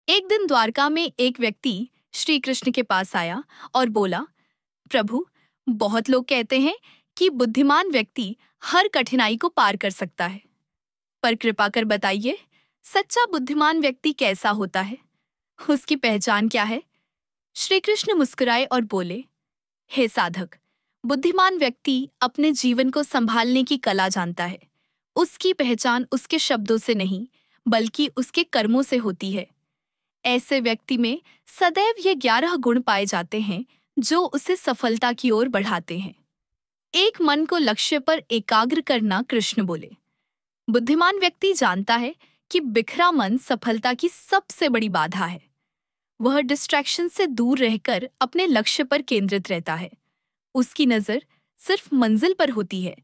एक दिन द्वारका में एक व्यक्ति श्री कृष्ण के पास आया और बोला, प्रभु, बहुत लोग कहते हैं कि बुद्धिमान व्यक्ति हर कठिनाई को पार कर सकता है, पर कृपा कर बताइए, सच्चा बुद्धिमान व्यक्ति कैसा होता है? उसकी पहचान क्या है? श्री कृष्ण मुस्कुराए और बोले, हे साधक, बुद्धिमान व्यक्ति अपने जीवन को संभालने की कला जानता है। उसकी पहचान उसके शब्दों से नहीं, बल्कि उसके कर्मों से होती है। ऐसे व्यक्ति में सदैव ये 11 गुण पाए जाते हैं जो उसे सफलता की ओर बढ़ाते हैं। एक, मन को लक्ष्य पर एकाग्र करना। कृष्ण बोले, बुद्धिमान व्यक्ति जानता है कि बिखरा मन सफलता की सबसे बड़ी बाधा है। वह डिस्ट्रैक्शन से दूर रहकर अपने लक्ष्य पर केंद्रित रहता है। उसकी नजर सिर्फ मंजिल पर होती है,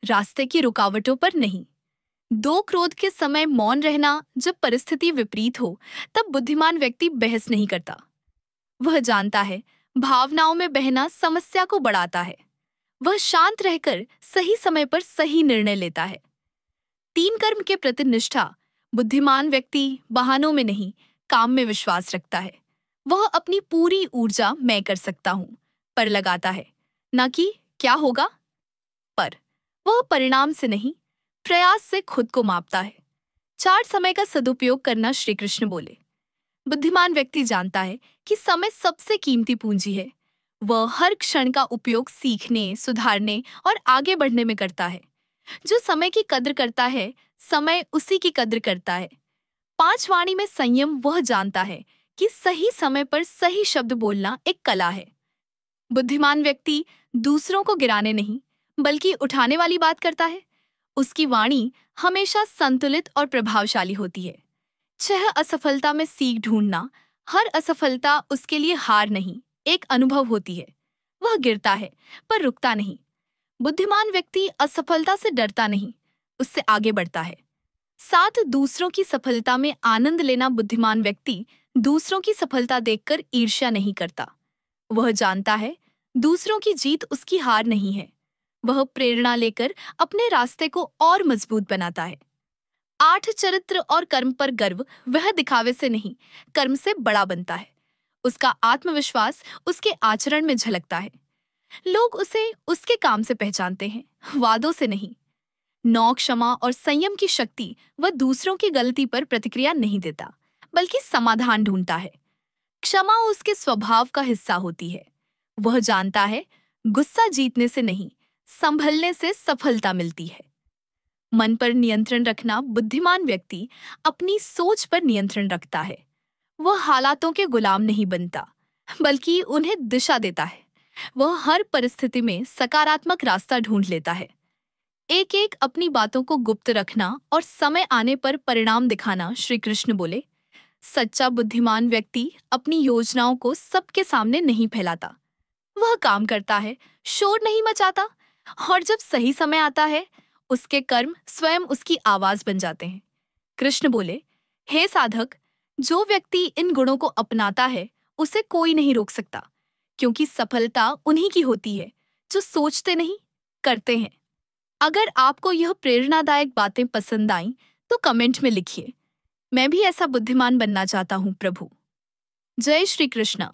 रास्ते की रुकावटों पर नहीं। 2, क्रोध के समय मौन रहना। जब परिस्थिति विपरीत हो तब बुद्धिमान व्यक्ति बहस नहीं करता। वह जानता है भावनाओं में बहना समस्या को बढ़ाता है। वह शांत रहकर सही समय पर सही निर्णय लेता है। 3, कर्म के प्रति निष्ठा। बुद्धिमान व्यक्ति बहानों में नहीं, काम में विश्वास रखता है। वह अपनी पूरी ऊर्जा मैं कर सकता हूँ पर लगाता है, न कि क्या होगा पर। वह परिणाम से नहीं, प्रयास से खुद को मापता है। 4, समय का सदुपयोग करना। श्री कृष्ण बोले, बुद्धिमान व्यक्ति जानता है कि समय सबसे कीमती पूंजी है। वह हर क्षण का उपयोग सीखने, सुधारने और आगे बढ़ने में करता है। जो समय की कद्र करता है, समय उसी की कद्र करता है। 5, वाणी में संयम। वह जानता है कि सही समय पर सही शब्द बोलना एक कला है। बुद्धिमान व्यक्ति दूसरों को गिराने नहीं, बल्कि उठाने वाली बात करता है। उसकी वाणी हमेशा संतुलित और प्रभावशाली होती है। 6, असफलता में सीख ढूंढना। हर असफलता उसके लिए हार नहीं, एक अनुभव होती है। वह गिरता है पर रुकता नहीं। बुद्धिमान व्यक्ति असफलता से डरता नहीं, उससे आगे बढ़ता है। 7, दूसरों की सफलता में आनंद लेना। बुद्धिमान व्यक्ति दूसरों की सफलता देखकर ईर्ष्या नहीं करता। वह जानता है दूसरों की जीत उसकी हार नहीं है। वह प्रेरणा लेकर अपने रास्ते को और मजबूत बनाता है। 8, चरित्र और कर्म पर गर्व। वह दिखावे से नहीं, कर्म से बड़ा बनता है। उसका आत्मविश्वास उसके आचरण में झलकता है। लोग उसे उसके काम से पहचानते हैं, वादों से नहीं। 9, क्षमा और संयम की शक्ति। वह दूसरों की गलती पर प्रतिक्रिया नहीं देता, बल्कि समाधान ढूंढता है। क्षमा उसके स्वभाव का हिस्सा होती है। वह जानता है गुस्सा जीतने से नहीं, संभलने से सफलता मिलती है। मन पर नियंत्रण रखना। बुद्धिमान व्यक्ति अपनी सोच पर नियंत्रण रखता है। वह हालातों के गुलाम नहीं बनता, बल्कि उन्हें दिशा देता है। वह हर परिस्थिति में सकारात्मक रास्ता ढूंढ लेता है। एक अपनी बातों को गुप्त रखना और समय आने पर परिणाम दिखाना। श्री कृष्ण बोले, सच्चा बुद्धिमान व्यक्ति अपनी योजनाओं को सबके सामने नहीं फैलाता। वह काम करता है, शोर नहीं मचाता, और जब सही समय आता है, उसके कर्म स्वयं उसकी आवाज बन जाते हैं। कृष्ण बोले, हे साधक, जो व्यक्ति इन गुणों को अपनाता है, उसे कोई नहीं रोक सकता, क्योंकि सफलता उन्हीं की होती है जो सोचते नहीं, करते हैं। अगर आपको यह प्रेरणादायक बातें पसंद आईं, तो कमेंट में लिखिए, मैं भी ऐसा बुद्धिमान बनना चाहता हूँ प्रभु। जय श्री कृष्ण।